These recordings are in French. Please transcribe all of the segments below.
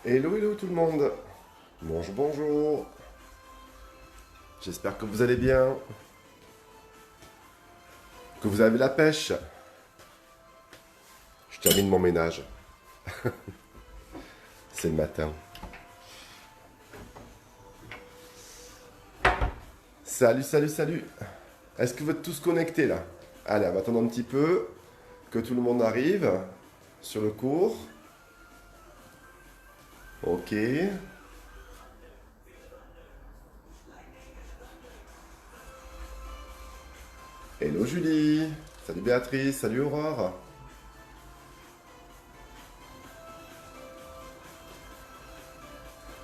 Hello, hello tout le monde. Bonjour, bonjour. J'espère que vous allez bien, que vous avez la pêche. Je termine mon ménage. C'est le matin. Salut, salut, salut. Est-ce que vous êtes tous connectés là? Allez, on va attendre un petit peu que tout le monde arrive sur le cours. Ok. Hello Julie. Salut Béatrice. Salut Aurore.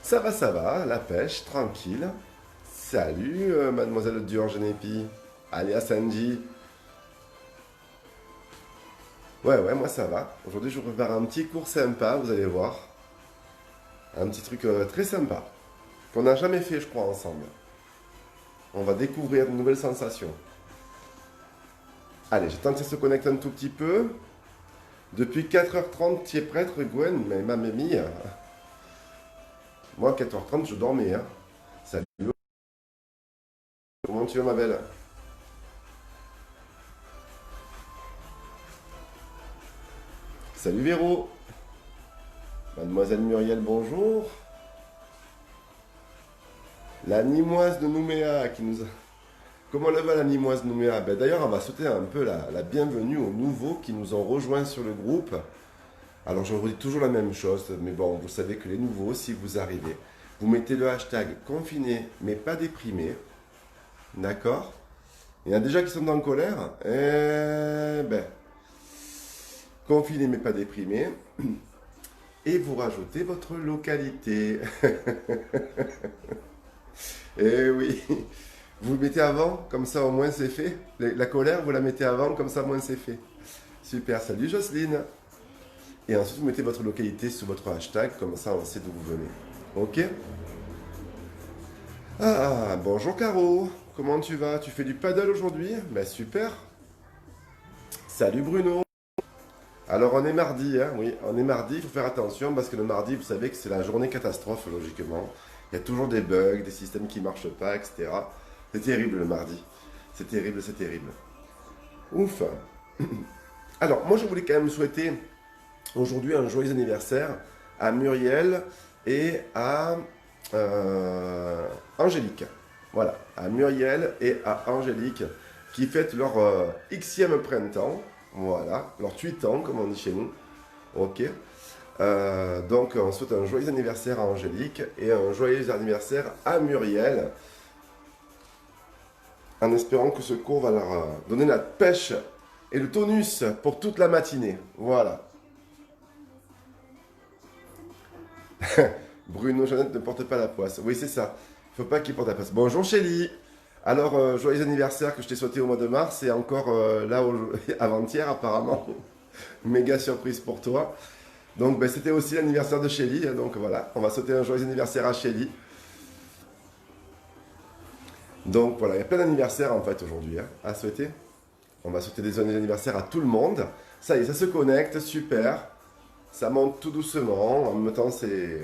Ça va, la pêche, tranquille. Salut mademoiselle Durgenepi. Alias Sanji. Ouais, moi ça va. Aujourd'hui, je vous prépare un petit cours sympa, vous allez voir. Un petit truc très sympa. Qu'on n'a jamais fait, je crois, ensemble. On va découvrir de nouvelles sensations. Allez, j'attends que ça se connecte un tout petit peu. Depuis 4h30, tu es prête, Gwen? Mais ma mémie. Moi, 4h30, je dormais. Hein. Salut. Comment tu vas, ma belle? Salut, Véro. Mademoiselle Muriel, bonjour. La Nimoise de Nouméa qui nous a... Comment elle va la Nimoise de Nouméa? Ben, d'ailleurs, on va souhaiter un peu la bienvenue aux nouveaux qui nous ont rejoints sur le groupe. Alors, je vous dis toujours la même chose, mais bon, vous savez que les nouveaux, si vous arrivez, vous mettez le hashtag confiné, mais pas déprimé. D'accord? Il y en a déjà qui sont en colère. Eh ben, confiné, mais pas déprimé. Et vous rajoutez votre localité. Eh oui. Vous le mettez avant, comme ça au moins c'est fait. La colère, vous la mettez avant, comme ça au moins c'est fait. Super, salut Jocelyne. Et ensuite vous mettez votre localité sous votre hashtag, comme ça on sait d'où vous venez. Ok? Ah, bonjour Caro. Comment tu vas? Tu fais du paddle aujourd'hui? Ben super. Salut Bruno. Alors on est mardi, hein, oui, on est mardi, il faut faire attention parce que le mardi, vous savez que c'est la journée catastrophe, logiquement. Il y a toujours des bugs, des systèmes qui ne marchent pas, etc. C'est terrible le mardi. C'est terrible, c'est terrible. Ouf. Alors, moi je voulais quand même souhaiter aujourd'hui un joyeux anniversaire à Muriel et à Angélique. Voilà, à Muriel et à Angélique qui fêtent leur Xème printemps. Voilà, leur 8 ans, comme on dit chez nous. Ok. Donc, on souhaite un joyeux anniversaire à Angélique et un joyeux anniversaire à Muriel, en espérant que ce cours va leur donner la pêche et le tonus pour toute la matinée. Voilà. Bruno Jeannette ne porte pas la poisse. Oui, c'est ça. Il ne faut pas qu'il porte la poisse. Bonjour Chélie. Alors, joyeux anniversaire que je t'ai souhaité au mois de mars et encore là avant-hier apparemment. Méga surprise pour toi. Donc, ben, c'était aussi l'anniversaire de Chélie. Donc voilà, on va souhaiter un joyeux anniversaire à Chélie. Donc voilà, il y a plein d'anniversaires en fait aujourd'hui hein, à souhaiter. On va souhaiter des joyeux anniversaires à tout le monde. Ça y est, ça se connecte, super. Ça monte tout doucement. En même temps, c'est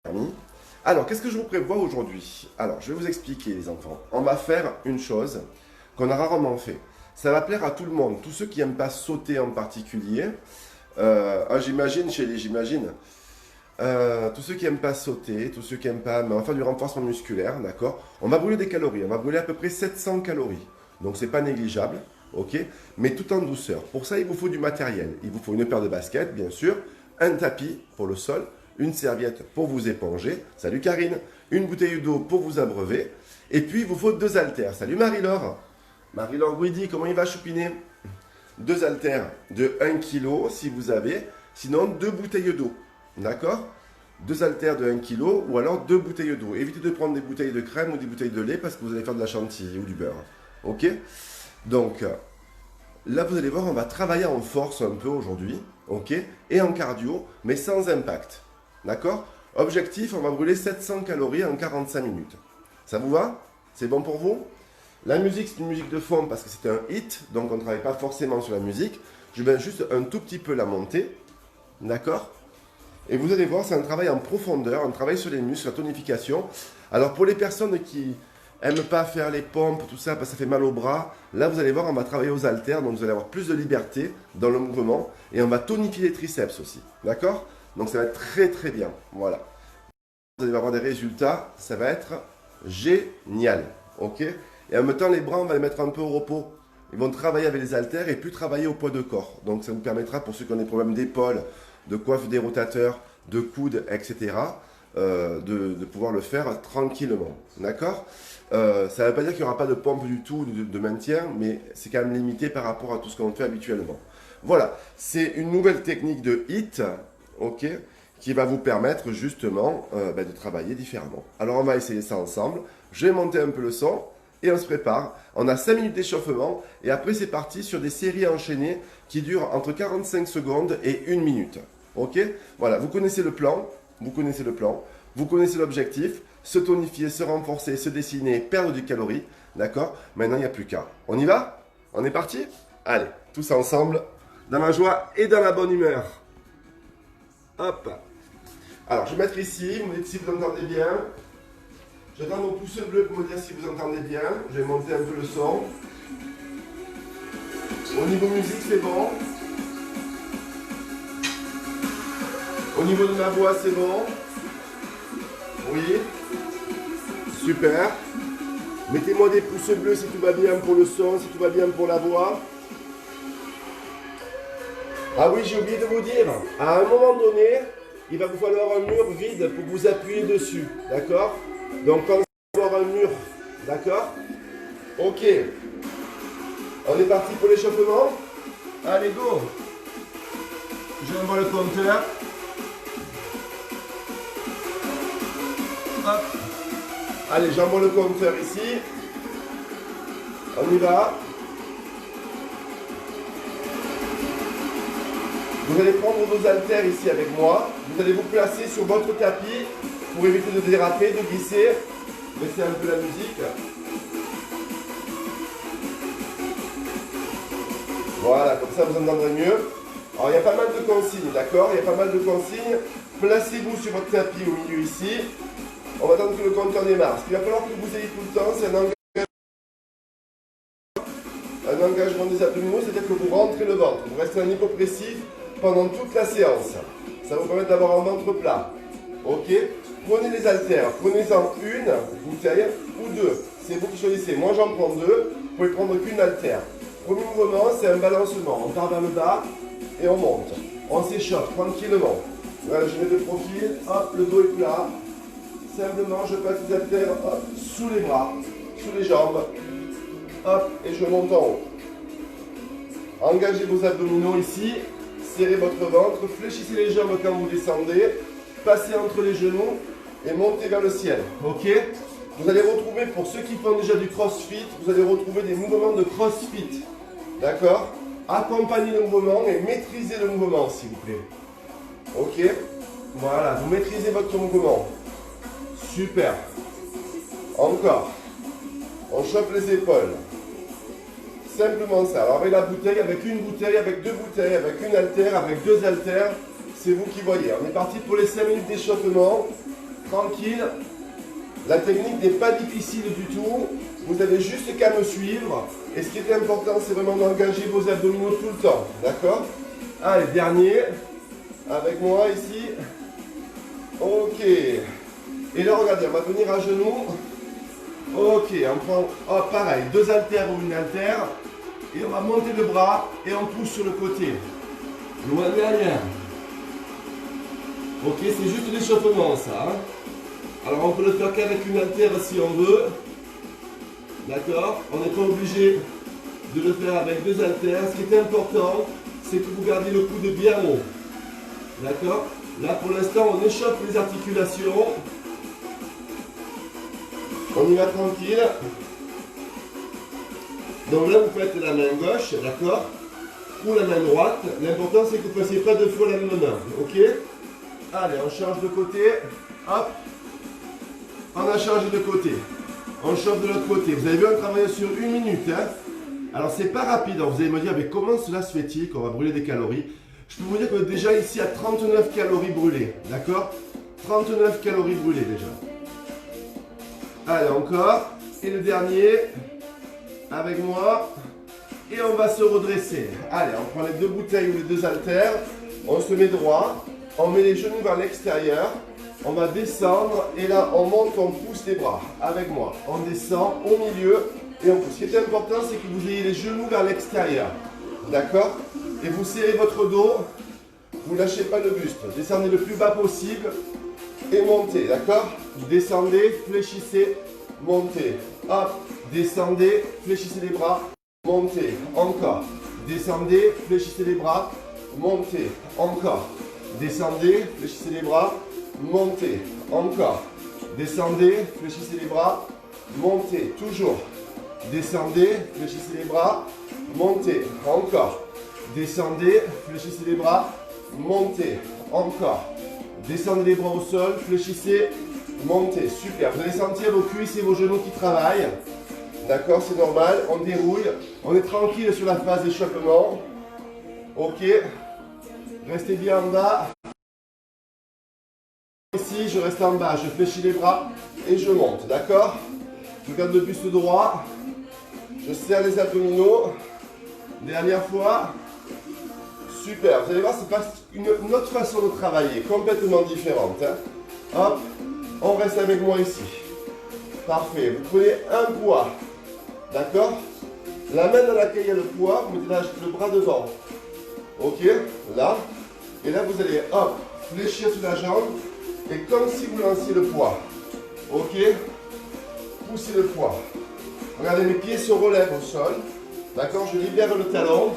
permis. Alors, qu'est-ce que je vous prévois aujourd'hui? Alors, je vais vous expliquer, les enfants. On va faire une chose qu'on a rarement fait. Ça va plaire à tout le monde, tous ceux qui n'aiment pas sauter en particulier. J'imagine, chez les j'imagine. Tous ceux qui n'aiment pas sauter, tous ceux qui n'aiment pas, mais on va faire du renforcement musculaire, d'accord? On va brûler des calories, on va brûler à peu près 700 calories. Donc c'est pas négligeable, ok? Mais tout en douceur. Pour ça, il vous faut du matériel. Il vous faut une paire de baskets, bien sûr, un tapis pour le sol, une serviette pour vous éponger. Salut Karine. Une bouteille d'eau pour vous abreuver. Et puis, il vous faut 2 haltères. Salut Marie-Laure. Marie-Laure Guidi, comment il va choupiné? 2 haltères de 1 kg si vous avez. Sinon, 2 bouteilles d'eau. D'accord? 2 haltères de 1 kg ou alors 2 bouteilles d'eau. Évitez de prendre des bouteilles de crème ou des bouteilles de lait parce que vous allez faire de la chantilly ou du beurre. Ok? Donc, là, vous allez voir, on va travailler en force un peu aujourd'hui. Ok? Et en cardio, mais sans impact. D'accord? Objectif, on va brûler 700 calories en 45 minutes. Ça vous va? C'est bon pour vous? La musique, c'est une musique de fond parce que c'est un hit, donc on ne travaille pas forcément sur la musique. Je vais juste un tout petit peu la monter. d'accord? Et vous allez voir, c'est un travail en profondeur, un travail sur les muscles, la tonification. Alors pour les personnes qui n'aiment pas faire les pompes, tout ça, parce que ça fait mal au bras, là vous allez voir, on va travailler aux haltères, donc vous allez avoir plus de liberté dans le mouvement, et on va tonifier les triceps aussi, d'accord? Donc ça va être très très bien, voilà. Vous allez avoir des résultats, ça va être génial, ok? Et en même temps, les bras, on va les mettre un peu au repos. Ils vont travailler avec les haltères et plus travailler au poids de corps. Donc ça vous permettra, pour ceux qui ont des problèmes d'épaule, de coiffe des rotateurs, de coudes, etc., de pouvoir le faire tranquillement. D'accord? Ça ne veut pas dire qu'il n'y aura pas de pompe du tout, de maintien, mais c'est quand même limité par rapport à tout ce qu'on fait habituellement. Voilà, c'est une nouvelle technique de HIIT, ok, qui va vous permettre justement de travailler différemment. Alors on va essayer ça ensemble. Je vais monter un peu le son et on se prépare. On a 5 minutes d'échauffement et après c'est parti sur des séries enchaînées qui durent entre 45 secondes et 1 minute. Ok? Voilà, vous connaissez le plan, vous connaissez le plan, vous connaissez l'objectif, se tonifier, se renforcer, se dessiner, perdre du calorie. D'accord? Maintenant il n'y a plus qu'à. On y va? On est parti? Allez, tous ensemble, dans la joie et dans la bonne humeur. Hop. Alors je vais mettre ici, vous me dites si vous entendez bien. J'attends vos pouces bleus pour me dire si vous entendez bien. Je vais monter un peu le son. Au niveau musique, c'est bon. Au niveau de ma voix, c'est bon. Oui. Super. Mettez-moi des pouces bleus si tout va bien pour le son, si tout va bien pour la voix. Ah oui, j'ai oublié de vous dire. À un moment donné, il va vous falloir un mur vide pour vous appuyer dessus. D'accord? Donc, quand vous allez avoir un mur, d'accord? Ok. On est parti pour l'échauffement? Allez, go! J'envoie le compteur. Hop. Allez, j'envoie le compteur ici. On y va. Vous allez prendre vos haltères ici avec moi. Vous allez vous placer sur votre tapis pour éviter de déraper, de glisser. Laissez un peu la musique. Voilà, comme ça vous entendrez mieux. Alors il y a pas mal de consignes, d'accord? Il y a pas mal de consignes. Placez-vous sur votre tapis au milieu ici. On va attendre que le compteur démarre. Ce qu'il va falloir que vous ayez tout le temps, c'est un engagement des abdominaux, c'est-à-dire que vous rentrez le ventre. Vous restez en hypopressif pendant toute la séance. Ça va vous permettre d'avoir un ventre plat. Ok? Prenez les haltères, prenez-en une bouteille ou deux. C'est vous qui choisissez. Moi j'en prends deux, vous pouvez prendre qu'une haltère. Premier mouvement, c'est un balancement. On part vers le bas et on monte. On s'échauffe tranquillement. Voilà, je mets de profil, hop, le dos est plat. Simplement, je passe les haltères hop, sous les bras, sous les jambes. Hop, et je monte en haut. Engagez vos abdominaux ici. Serrez votre ventre, fléchissez les jambes quand vous descendez. Passez entre les genoux et montez vers le ciel. Ok? Vous allez retrouver, pour ceux qui font déjà du crossfit, vous allez retrouver des mouvements de crossfit. D'accord? Accompagnez le mouvement et maîtrisez le mouvement, s'il vous plaît. Ok? Voilà, vous maîtrisez votre mouvement. Super. Encore. On chope les épaules. Simplement ça. Alors avec la bouteille, avec une bouteille, avec deux bouteilles, avec une haltère, avec deux haltères, c'est vous qui voyez. On est parti pour les 5 minutes d'échauffement. Tranquille. La technique n'est pas difficile du tout. Vous avez juste qu'à me suivre. Et ce qui est important, c'est vraiment d'engager vos abdominaux tout le temps. D'accord? Allez, dernier. Avec moi ici. Ok. Et là, regardez, on va venir à genoux. Ok, on prend, oh, pareil, deux haltères ou une haltère. Et on va monter le bras et on pousse sur le côté. Loin derrière. Ok, c'est juste l'échauffement ça. Hein. Alors on peut le faire qu'avec une haltère si on veut. D'accord? On n'est pas obligé de le faire avec deux haltères. Ce qui est important, c'est que vous gardez le coude bien haut. D'accord? Là pour l'instant, on échauffe les articulations. On y va tranquille. Donc là, vous faites la main gauche, d'accord? Ou la main droite. L'important, c'est que vous ne fassiez pas deux fois la même main. Ok? Allez, on change de côté. Hop. On a changé de côté. On chauffe de l'autre côté. Vous avez vu, on travaille sur 1 minute. Hein? Alors, c'est pas rapide. Alors, vous allez me dire, mais comment cela se fait-il qu'on va brûler des calories? Je peux vous dire que déjà ici à 39 calories brûlées. D'accord? 39 calories brûlées déjà. Allez, encore. Et le dernier. Avec moi. Et on va se redresser. Allez, on prend les deux bouteilles ou les deux haltères. On se met droit. On met les genoux vers l'extérieur. On va descendre. Et là, on monte, on pousse les bras. Avec moi. On descend au milieu. Et on pousse. Ce qui est important, c'est que vous ayez les genoux vers l'extérieur. D'accord? Et vous serrez votre dos. Vous ne lâchez pas le buste. Descendez le plus bas possible. Et montez. D'accord? Descendez, fléchissez, montez. Hop. Descendez, fléchissez les bras. Montez, encore. Descendez, fléchissez les bras. Montez, encore. Descendez, fléchissez les bras. Montez, encore. Descendez, fléchissez les bras. Montez, toujours. Descendez, fléchissez les bras. Montez, encore. Descendez, fléchissez les bras. Montez, encore. Descendez les bras au sol, fléchissez, montez. Super. Vous allez sentir vos cuisses et vos genoux qui travaillent. D'accord, c'est normal. On déroule. On est tranquille sur la phase d'échappement. Ok. Restez bien en bas. Ici, je reste en bas. Je fléchis les bras et je monte. D'accord? Je garde le buste droit. Je serre les abdominaux. Dernière fois. Super. Vous allez voir, c'est pas une autre façon de travailler. Complètement différente. Hein. Hop. On reste avec moi ici. Parfait. Vous prenez un poids. D'accord? La main dans laquelle il y a le poids, vous mettez le bras devant. Ok? Là. Et là, vous allez, hop, fléchir sur la jambe. Et comme si vous lanciez le poids. Ok? Poussez le poids. Regardez, mes pieds se relèvent au sol. D'accord? Je libère le talon.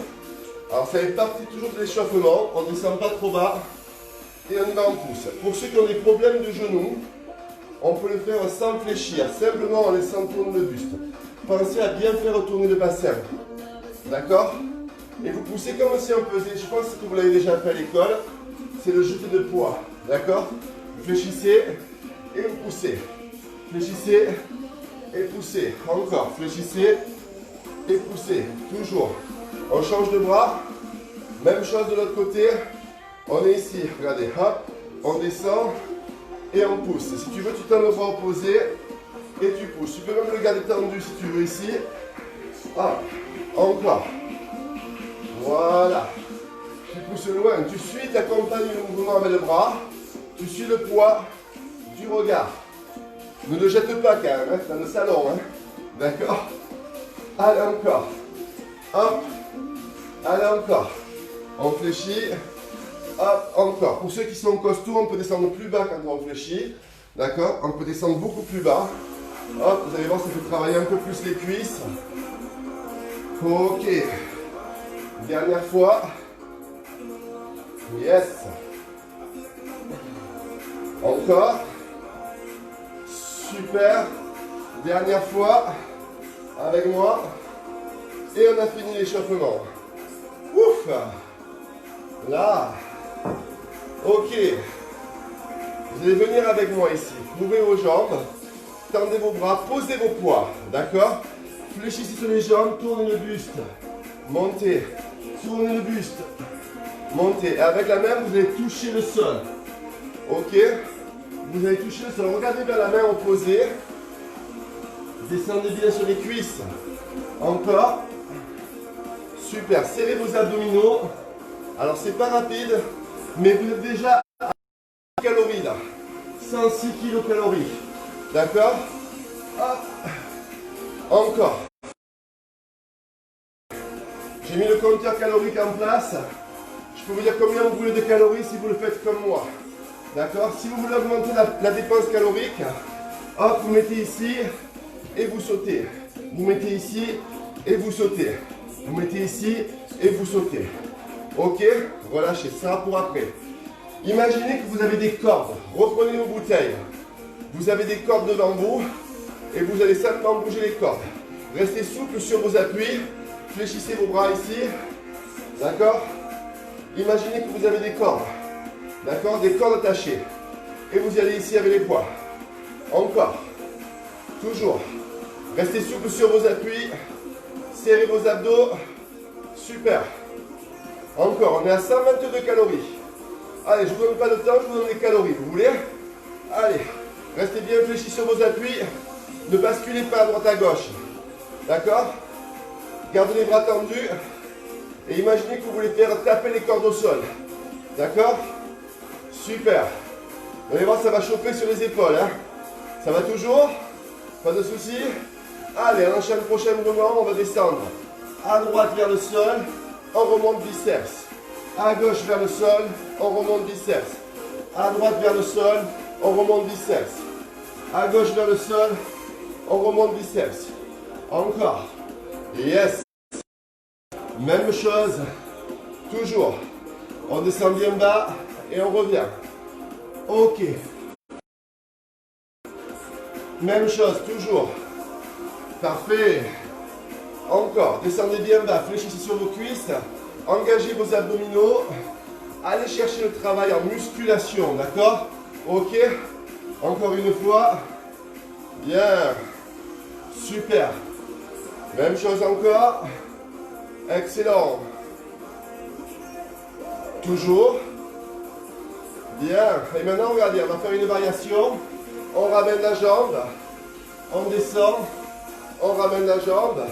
Alors, ça fait partie toujours de l'échauffement. On ne descend pas trop bas. Et on y va en pouce. Pour ceux qui ont des problèmes de genoux, on peut le faire sans fléchir. Simplement en laissant tourner le buste. Pensez à bien faire tourner le bassin. D'accord? Et vous poussez comme si on pesait. Je pense que vous l'avez déjà fait à l'école. C'est le jeté de poids. D'accord? Vous fléchissez et vous poussez. Fléchissez et poussez. Encore. Fléchissez et poussez. Toujours. On change de bras. Même chose de l'autre côté. On est ici. Regardez. Hop. On descend et on pousse. Si tu veux, tu tends le bras opposé. Et tu pousses. Tu peux même le garder tendu si tu veux ici. Hop. Encore. Voilà. Tu pousses loin. Tu suis, tu accompagnes le mouvement avec le bras. Tu suis le poids du regard. Ne le jette pas quand même. Hein, dans le salon. Hein. D'accord? Allez encore. Hop. Allez encore. On fléchit. Hop. Encore. Pour ceux qui sont costauds, on peut descendre plus bas quand on fléchit. D'accord? On peut descendre beaucoup plus bas. Hop, vous allez voir, ça fait travailler un peu plus les cuisses. Ok. Dernière fois. Yes. Encore. Super. Dernière fois. Avec moi. Et on a fini l'échauffement. Ouf. Là. Ok. Vous allez venir avec moi ici. Ouvrez vos jambes. Tendez vos bras, posez vos poids, d'accord? Fléchissez sur les jambes, tournez le buste. Montez, tournez le buste. Montez. Et avec la main, vous allez toucher le sol. Ok? Vous allez toucher le sol. Regardez vers la main opposée. Descendez bien sur les cuisses. Encore. Super. Serrez vos abdominaux. Alors, c'est pas rapide, mais vous êtes déjà à calories là. 106 kilocalories. D'accord? Hop. Encore. J'ai mis le compteur calorique en place. Je peux vous dire combien vous voulez de calories si vous le faites comme moi. D'accord? Si vous voulez augmenter la dépense calorique, hop, vous mettez ici et vous sautez. Vous mettez ici et vous sautez. Vous mettez ici et vous sautez. Ok? Relâchez. Ça sera pour après. Imaginez que vous avez des cordes. Reprenez vos bouteilles. Vous avez des cordes devant vous et vous allez simplement bouger les cordes. Restez souple sur vos appuis. Fléchissez vos bras ici. D'accord? Imaginez que vous avez des cordes. D'accord? Des cordes attachées. Et vous y allez ici avec les poids. Encore. Toujours. Restez souple sur vos appuis. Serrez vos abdos. Super. Encore, on est à 122 calories. Allez, je ne vous donne pas de temps, je vous donne des calories. Vous voulez? Allez, restez bien fléchis sur vos appuis. Ne basculez pas à droite à gauche. D'accord? Gardez les bras tendus. Et imaginez que vous voulez faire taper les cordes au sol. D'accord? Super. Vous allez voir, ça va chauffer sur les épaules. Hein? Ça va toujours? Pas de soucis? Allez, on enchaîne le prochain mouvement. On va descendre à droite vers le sol. On remonte biceps. À gauche vers le sol. On remonte biceps. À droite vers le sol. On remonte biceps. À gauche vers le sol. On remonte biceps. Encore. Yes. Même chose. Toujours. On descend bien bas et on revient. Ok. Même chose, toujours. Parfait. Encore. Descendez bien bas. Fléchissez sur vos cuisses. Engagez vos abdominaux. Allez chercher le travail en musculation. D'accord? Ok. Encore une fois. Bien. Super. Même chose encore. Excellent. Toujours. Bien. Et maintenant, regardez, on va faire une variation. On ramène la jambe. On descend. On ramène la jambe.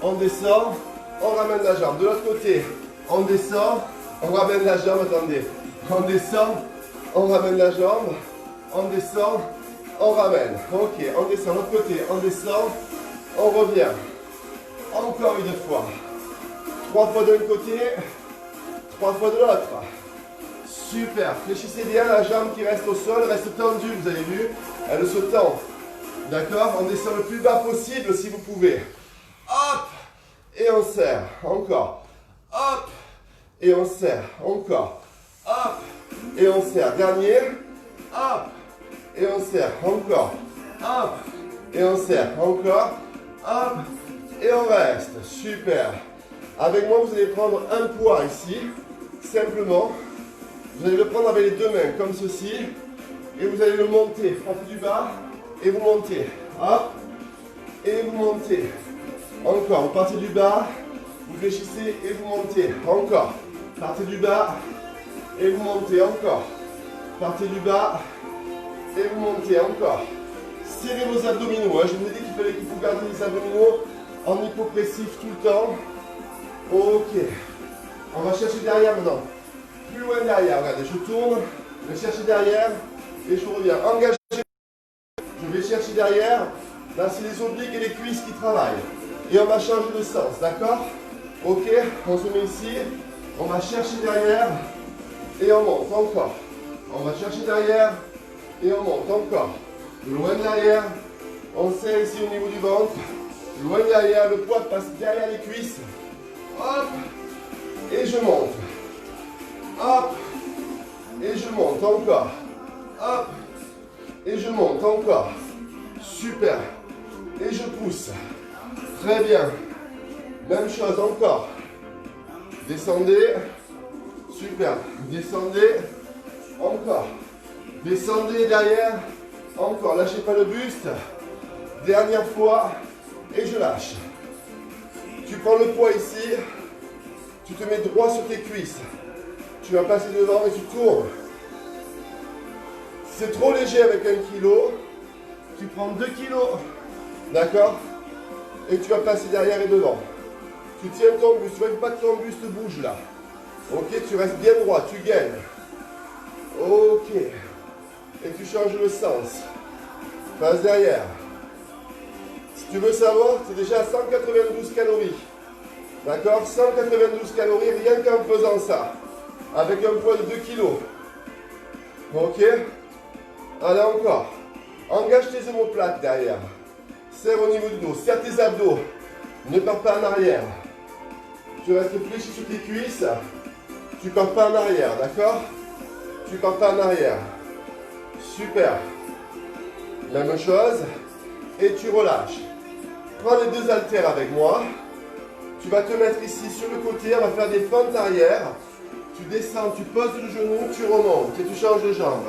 On descend. On ramène la jambe. De l'autre côté, on descend. On ramène la jambe. Attendez. On descend. On ramène la jambe. On descend. On ramène. Ok. On descend. De l'autre côté, on descend. On revient. Encore une fois. 3 fois d'un côté. 3 fois de l'autre. Super. Fléchissez bien la jambe qui reste au sol. Reste tendue, vous avez vu. Elle se tend. D'accord? On descend le plus bas possible si vous pouvez. Hop. Et on serre. Encore. Hop. Et on serre. Encore. Hop. Et on serre. Dernier. Hop. Et on serre. Encore. Hop. Et on serre. Encore. Hop. Et on reste. Super. Avec moi, vous allez prendre un poids ici. Simplement. Vous allez le prendre avec les deux mains, comme ceci. Et vous allez le monter. Partez du bas. Et vous montez. Hop. Et vous montez. Encore. Vous partez du bas. Vous fléchissez et vous montez. Encore. Partez du bas. Et vous montez. Encore. Partez du bas. Et vous montez. Encore. Serrez vos abdominaux. Je vous ai dit qu'il faut garder les abdominaux en hypopressif tout le temps. Ok. On va chercher derrière maintenant. Plus loin derrière. Regardez, je tourne. Je vais chercher derrière. Et je reviens. Engagez. Je vais chercher derrière. Là, c'est les obliques et les cuisses qui travaillent. Et on va changer de sens. D'accord? Ok. On se met ici. On va chercher derrière. Et on monte. Encore. On va chercher derrière. Et on monte. Encore. Loin derrière. On serre ici au niveau du ventre. Loin derrière. Le poids passe derrière les cuisses. Hop. Et je monte. Hop. Et je monte. Encore. Hop. Et je monte. Encore. Super. Et je pousse. Très bien. Même chose. Encore. Descendez. Super. Descendez. Encore. Descendez derrière. Encore. Lâchez pas le buste. Dernière fois. Et je lâche. Tu prends le poids ici. Tu te mets droit sur tes cuisses. Tu vas passer devant et tu tournes. Si c'est trop léger avec 1 kg, tu prends 2 kg. D'accord? Et tu vas passer derrière et devant. Tu tiens ton buste. Tu ne veux pas que ton buste bouge là. Ok, tu restes bien droit. Tu gaines. Ok. Et tu changes le sens. Passe derrière. Si tu veux savoir, c'est déjà 192 calories. D'accord? 192 calories rien qu'en faisant ça. Avec un poids de 2 kg. Ok? Allez, encore. Engage tes omoplates derrière. Serre au niveau du dos. Serre tes abdos. Ne pars pas en arrière. Tu restes fléchi sur tes cuisses. Tu ne pars pas en arrière. D'accord? Tu ne pars pas en arrière. Super. Même chose. Et tu relâches. Prends les 2 haltères avec moi. Tu vas te mettre ici sur le côté. On va faire des fentes arrière. Tu descends, tu poses le genou, tu remontes et tu changes de jambe.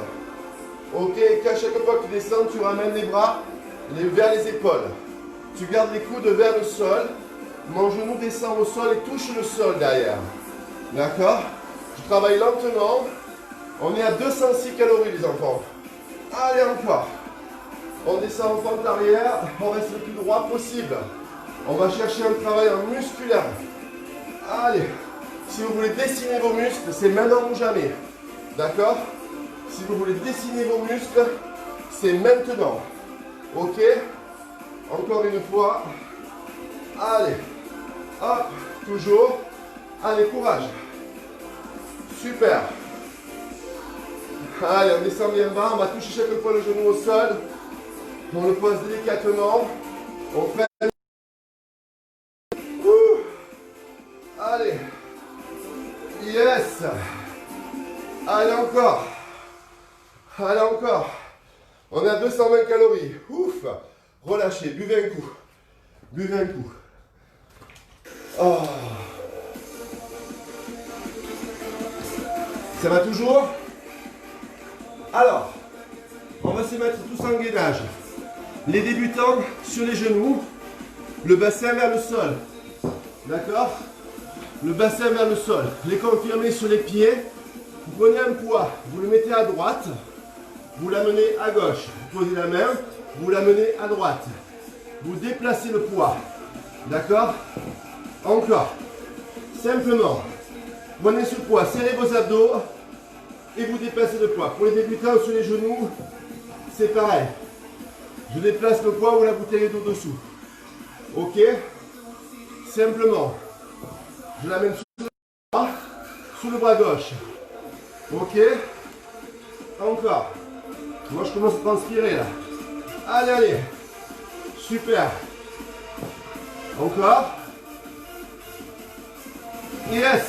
Ok, qu'à chaque fois que tu descends, tu ramènes les bras vers les épaules. Tu gardes les coudes vers le sol. Mon genou descend au sol et touche le sol derrière. D'accord? Je travaille lentement. On est à 206 calories les enfants. Allez encore. On descend en pente arrière. On reste le plus droit possible. On va chercher un travail en musculaire. Allez. Si vous voulez dessiner vos muscles, c'est maintenant ou jamais. D'accord? Si vous voulez dessiner vos muscles, c'est maintenant. Ok? Encore une fois. Allez. Hop. Toujours. Allez, courage. Super. Allez, on descend bien bas. On va toucher chaque fois le genou au sol. On le pose délicatement. On freine. Allez. Yes. Allez encore. Allez encore. On est à 220 calories. Ouf. Relâchez. Buvez un coup. Buvez un coup. Oh. Ça va toujours? Alors, on va se mettre tous en gainage. Les débutants sur les genoux, le bassin vers le sol. D'accord? Le bassin vers le sol. Les confirmés sur les pieds. Vous prenez un poids, vous le mettez à droite, vous l'amenez à gauche. Vous posez la main, vous l'amenez à droite. Vous déplacez le poids. D'accord? Encore. Simplement. Prenez ce poids, serrez vos abdos et vous déplacez le poids. Pour les débutants sur les genoux, c'est pareil. Je déplace le poids ou la bouteille d'eau dessous. Ok? Simplement. Je l'amène sous le bras gauche. Ok? Encore. Moi je commence à transpirer là. Allez, allez. Super. Encore. Yes.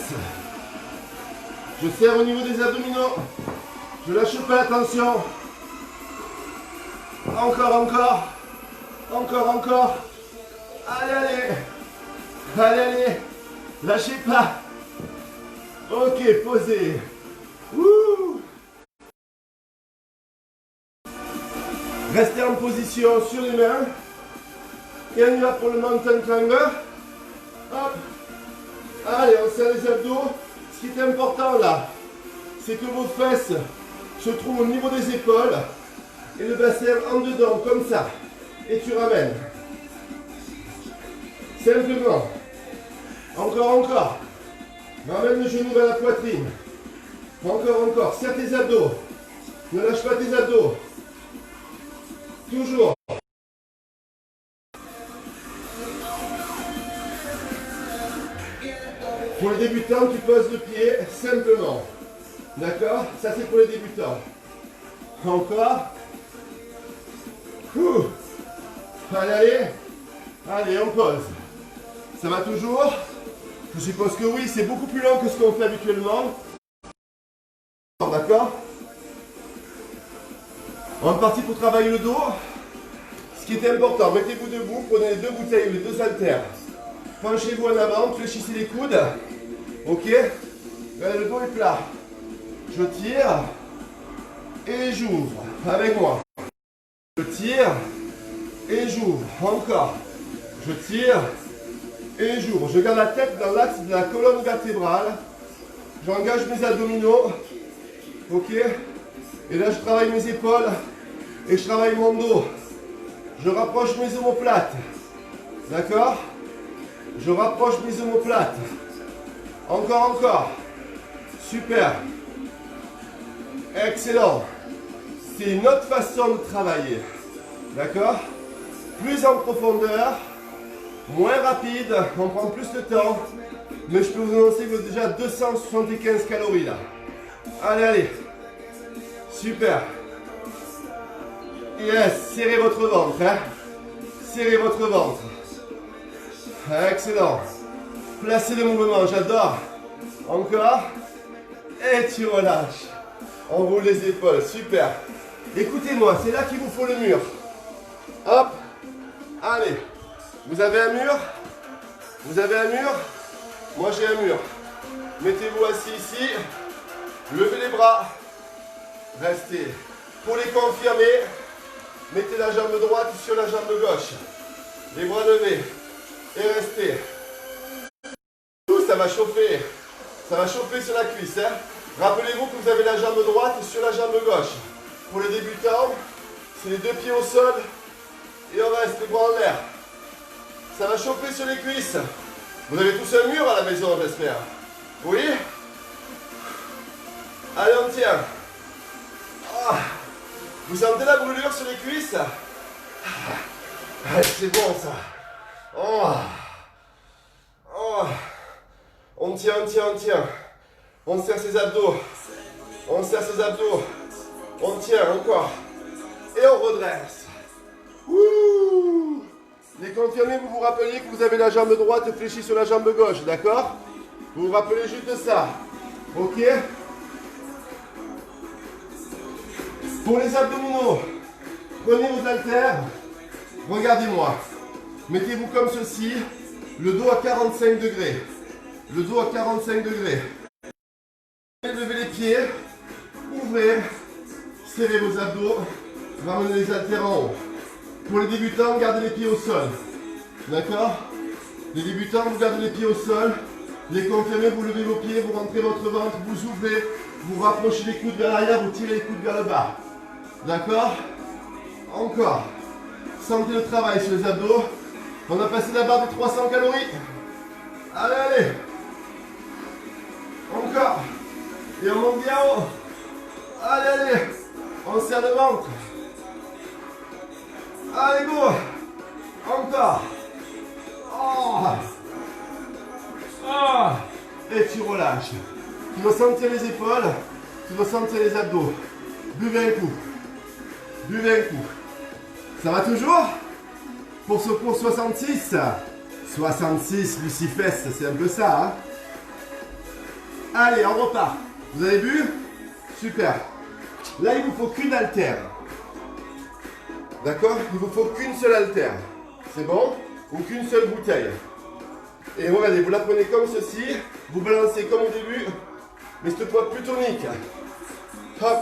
Je serre au niveau des abdominaux. Je lâche pas, attention. Encore, encore. Encore, encore. Allez, allez. Allez, allez. Lâchez pas. Ok, posez. Wouh. Restez en position sur les mains. Et on y va pour le mountain climber. Hop. Allez, on serre les abdos. Ce qui est important là, c'est que vos fesses se trouvent au niveau des épaules et le bassin en dedans, comme ça. Et tu ramènes. Simplement. Encore, encore. Ramène le genou vers la poitrine. Encore, encore. Serre tes abdos. Ne lâche pas tes abdos. Toujours. Pour les débutants, tu poses le pied simplement. D'accord? Ça, c'est pour les débutants. Encore. Ouh. Allez, allez. Allez, on pose. Ça va toujours? Je suppose que oui, c'est beaucoup plus long que ce qu'on fait habituellement. D'accord? On est parti pour travailler le dos. Ce qui est important, mettez-vous debout, prenez les deux bouteilles, les deux haltères. Penchez-vous en avant, fléchissez les coudes. Ok? Regardez, le dos est plat. Je tire et j'ouvre. Avec moi. Je tire et j'ouvre. Encore. Je tire et j'ouvre. Je garde la tête dans l'axe de la colonne vertébrale. J'engage mes abdominaux. Ok? Et là, je travaille mes épaules et je travaille mon dos. Je rapproche mes omoplates. D'accord? Je rapproche mes omoplates. Encore, encore. Super. Excellent. C'est une autre façon de travailler. D'accord? Plus en profondeur, moins rapide, on prend plus de temps. Mais je peux vous annoncer que vous avez déjà 275 calories là. Allez, allez. Super. Yes, serrez votre ventre. Hein? Serrez votre ventre. Excellent. Placez le mouvement, j'adore. Encore. Et tu relâches. On roule les épaules, super. Écoutez-moi, c'est là qu'il vous faut le mur. Hop. Allez. Vous avez un mur? Vous avez un mur? Moi j'ai un mur. Mettez-vous assis ici. Levez les bras. Restez. Pour les confirmer, mettez la jambe droite sur la jambe gauche. Les bras levés. Et restez. Ça va chauffer. Ça va chauffer sur la cuisse. Hein. Rappelez-vous que vous avez la jambe droite sur la jambe gauche. Pour les débutants, c'est les deux pieds au sol et on reste les bras en l'air. Ça va chauffer sur les cuisses. Vous avez tous un mur à la maison, j'espère. Oui? Allez, on tient. Ah. Vous sentez la brûlure sur les cuisses? Ah, c'est bon ça. Oh. Oh. On tient, on tient, on tient. On serre ses abdos. On serre ses abdos. On tient encore. Et on redresse. Ouh. Les confirmés, vous vous rappeliez que vous avez la jambe droite fléchie sur la jambe gauche, d'accord? Vous vous rappelez juste de ça. Ok? Pour les abdominaux, prenez vos haltères. Regardez-moi. Mettez-vous comme ceci. Le dos à 45 degrés. Le dos à 45 degrés. Levez les pieds. Ouvrez. Serrez vos abdos. Ramenez les haltères en haut. Pour les débutants, gardez les pieds au sol. D'accord? Les débutants, vous gardez les pieds au sol. Les confirmés, vous levez vos pieds, vous rentrez votre ventre, vous ouvrez, vous rapprochez les coudes vers l'arrière, vous tirez les coudes vers le bas. D'accord? Encore. Sentez le travail sur les abdos. On a passé la barre des 300 calories. Allez, allez. Encore. Et on monte bien haut. Allez, allez. On serre le ventre. Allez, go. Encore. Oh. Oh. Et tu relâches. Tu dois sentir les épaules. Tu dois sentir les abdos. Buvez un coup. Buvez un coup. Ça va toujours? Pour ce cours 66. 66, Lucifest, c'est un peu ça. Hein. Allez, on repart. Vous avez vu? Super. Là, il vous faut qu'une haltère. D'accord? Il vous faut qu'une seule haltère. C'est bon? Ou qu'une seule bouteille. Et regardez, vous la prenez comme ceci. Vous balancez comme au début. Mais ce poids plus tonique. Hop.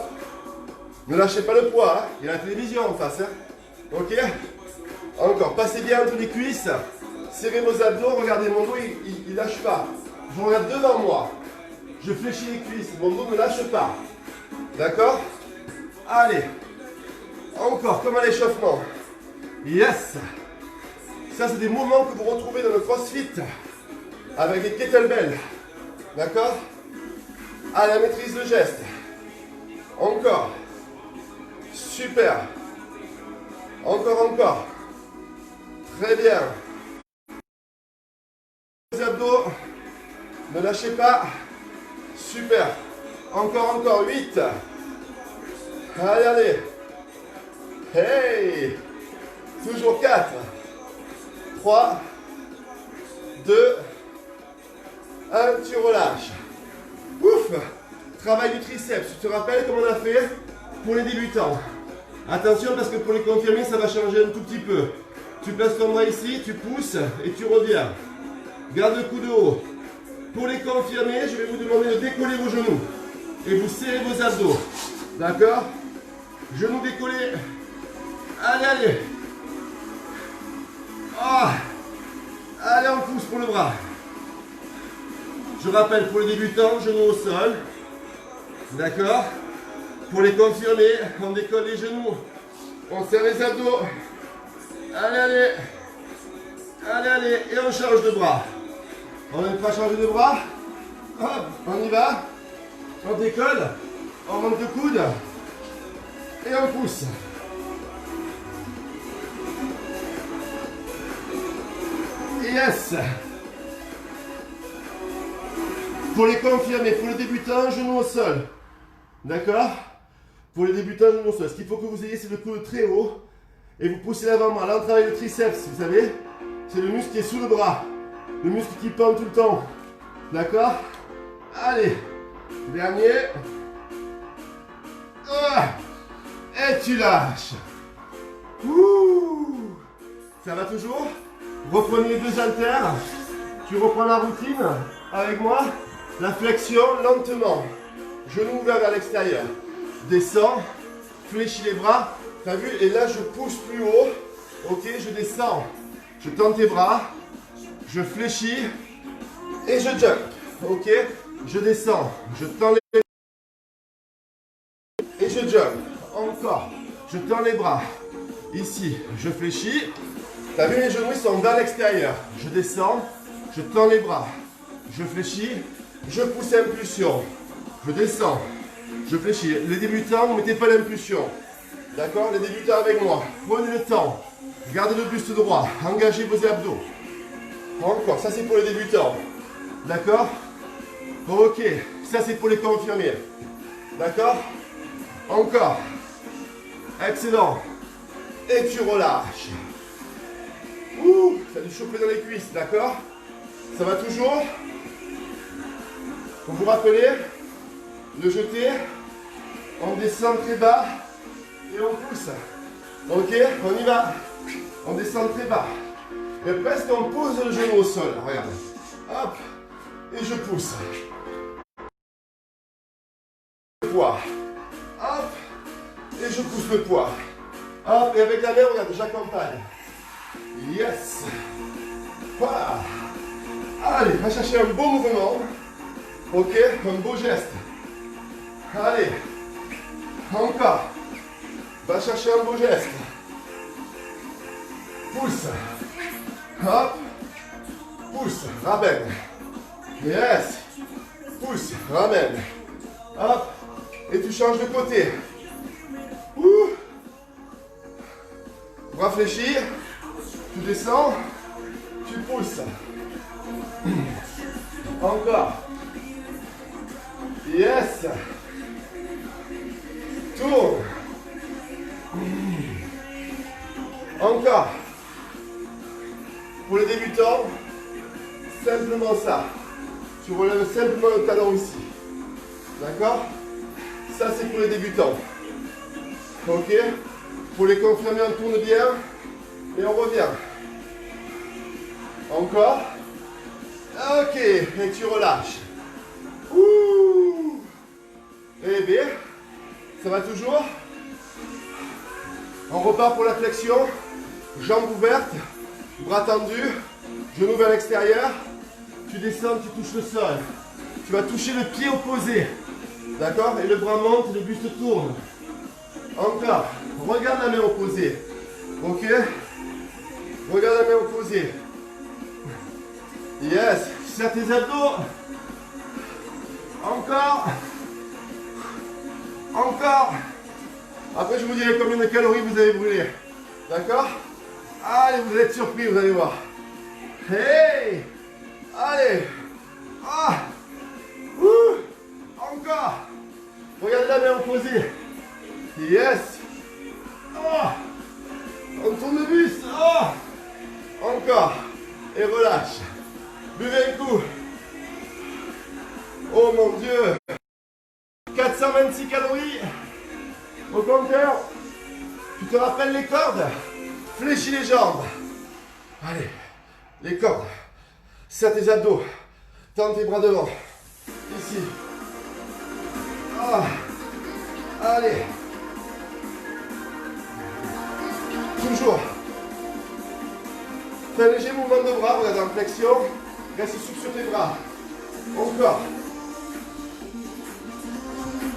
Ne lâchez pas le poids. Hein. Il y a la télévision en face. Hein. Ok? Encore. Passez bien entre les cuisses. Serrez vos abdos. Regardez, mon dos, il lâche pas. Je regarde devant moi. Je fléchis les cuisses. Mon dos ne lâche pas. D'accord? Allez. Encore, comme à l'échauffement. Yes. Ça, c'est des mouvements que vous retrouvez dans le CrossFit. Avec des kettlebells. D'accord? Allez, la maîtrise de geste. Encore. Super. Encore, encore. Très bien. Les abdos. Ne lâchez pas. Super. Encore, encore. 8. Allez, allez. Hey. Toujours 4. 3. 2. 1. Tu relâches. Ouf. Travail du triceps. Tu te rappelles comment on a fait pour les débutants? Attention parce que pour les confirmés, ça va changer un tout petit peu. Tu places ton bras ici, tu pousses et tu reviens. Garde le coude haut. Pour les confirmés, je vais vous demander de décoller vos genoux. Et vous serrez vos abdos. D'accord? Genoux décollés. Allez, allez. Oh. Allez, on pousse pour le bras. Je rappelle, pour les débutants, genoux au sol. D'accord? Pour les confirmés, on décolle les genoux. On serre les abdos. Allez, allez. Allez, allez. Et on change de bras. On n'aime pas changer de bras. Hop, on y va. On décolle. On monte le coude. Et on pousse. Yes. Pour les confirmés, pour les débutants, genoux au sol. D'accord? Pour les débutants, genoux au sol. Ce qu'il faut que vous ayez, c'est le coude très haut. Et vous poussez l'avant-bras. Là, on travaille le triceps, vous savez. C'est le muscle qui est sous le bras. Le muscle qui pend tout le temps. D'accord? Allez. Dernier. Ah. Et tu lâches. Ouh. Ça va toujours? Reprenez les deux haltères. Tu reprends la routine avec moi. La flexion lentement. Genoux ouverts vers l'extérieur. Descends. Fléchis les bras. T'as vu? Et là, je pousse plus haut. Ok, je descends. Je tends tes bras. Je fléchis. Et je jump. Ok? Je descends. Je tends les... Et je jump. Encore. Je tends les bras. Ici, je fléchis. Tu as vu, mes genoux ils sont vers l'extérieur. Je descends. Je tends les bras. Je fléchis. Je pousse impulsion. Je descends. Je fléchis. Les débutants, ne mettez pas l'impulsion. D'accord? Les débutants avec moi. Prenez le temps. Gardez le buste droit. Engagez vos abdos. Encore. Ça, c'est pour les débutants. D'accord? Ok. Ça, c'est pour les confirmés. D'accord? Encore. Excellent. Et tu relâches. Ouh, ça a dû choper dans les cuisses. D'accord? Ça va toujours? Vous vous rappelez? Le jeter. On descend très bas. Et on pousse. Ok, on y va. On descend très bas. Et presque on pose le genou au sol. Regarde. Hop. Et je pousse. Le poids. Hop. Et je pousse le poids. Hop. Et avec la main, regarde, j'accompagne. Yes. Voilà. Allez, va chercher un beau mouvement. Ok, un beau geste. Allez. Encore. Va chercher un beau geste. Pousse. Hop. Pousse. Ramène. Yes. Pousse. Ramène. Hop. Et tu changes de côté. Ouh. Bras fléchis. Tu descends. Tu pousses. Encore. Yes. Tourne. Encore. Pour les débutants, simplement ça. Tu relèves simplement le talon ici. D'accord? Ça, c'est pour les débutants. Ok? Pour les confirmer, on tourne bien. Et on revient. Encore. Ok. Et tu relâches. Ouh. Et bien. Ça va toujours? On repart pour la flexion. Jambes ouvertes. Bras tendus. Genoux vers l'extérieur. Tu descends, tu touches le sol. Tu vas toucher le pied opposé. D'accord? Et le bras monte, le buste tourne. Encore. Regarde la main opposée. Ok? Regarde la main opposée. Yes. Serre tes abdos. Encore. Encore. Après, je vous dirai combien de calories vous avez brûlé. D'accord? Allez, vous allez être surpris, vous allez voir. Hey! Allez! Ah! Ouh! Encore! Regardez la main opposée. Yes! Oh! On tourne le buste. Oh! Encore. Et relâche. Buvez un coup. Oh mon Dieu! 426 calories. Au compteur. Tu te rappelles les cordes? Fléchis les jambes. Allez. Les cordes. Serre tes abdos. Tends tes bras devant. Ici. Ah. Allez. Toujours. Fais un léger mouvement de bras. Regarde en flexion. Reste souple sur tes bras. Encore.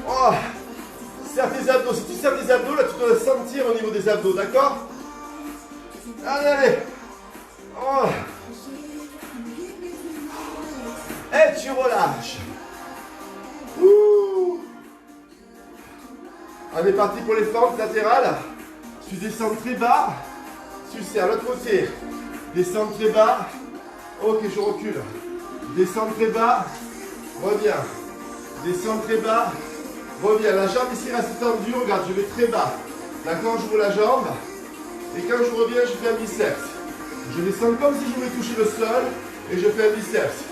Oh. Serre tes abdos. Si tu serres tes abdos, là, tu dois le sentir au niveau des abdos. D'accord? Allez, allez. Oh. Et tu relâches. Ouh. On est parti pour les fentes latérales. Tu descends très bas. Tu serres l'autre côté. Descends très bas. Ok, je recule. Descends très bas. Reviens. Descends très bas. Reviens. La jambe ici reste tendue. Regarde, je vais très bas. D'accord, j'ouvre la jambe. Et quand je reviens, je fais un biceps. Je descends comme si je voulais toucher le sol. Et je fais un biceps.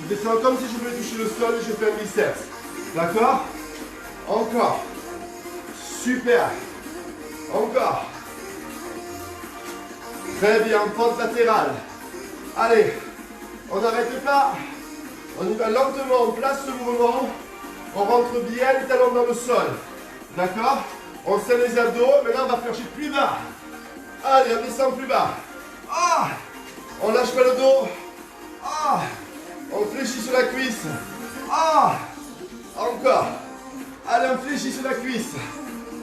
Je descends comme si je voulais toucher le sol. Et je fais un biceps. D'accord? Encore. Super. Encore. Très bien, pente latérale. Allez, on n'arrête pas. On y va lentement, on place le mouvement. On rentre bien les talons dans le sol. D'accord? On serre les abdos. Maintenant, on va chercher plus bas. Allez, on descend plus bas. Ah! On lâche pas le dos. Ah! On fléchit sur la cuisse. Ah, encore. Allez, on fléchit sur la cuisse.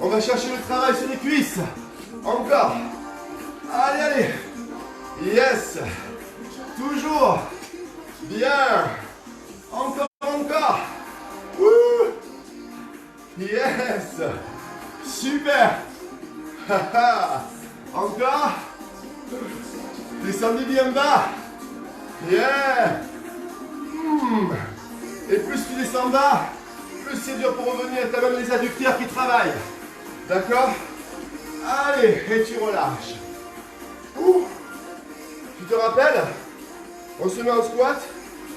On va chercher le travail sur les cuisses. Encore. Allez, allez. Yes. Toujours. Bien. Encore, encore. Wouh. Yes. Super. Encore. Descendez bien bas. Yeah. Et plus tu descends bas, plus c'est dur pour revenir. Tu as même les adducteurs qui travaillent. D'accord? Allez, et tu relâches. Ouh. Tu te rappelles? On se met en squat.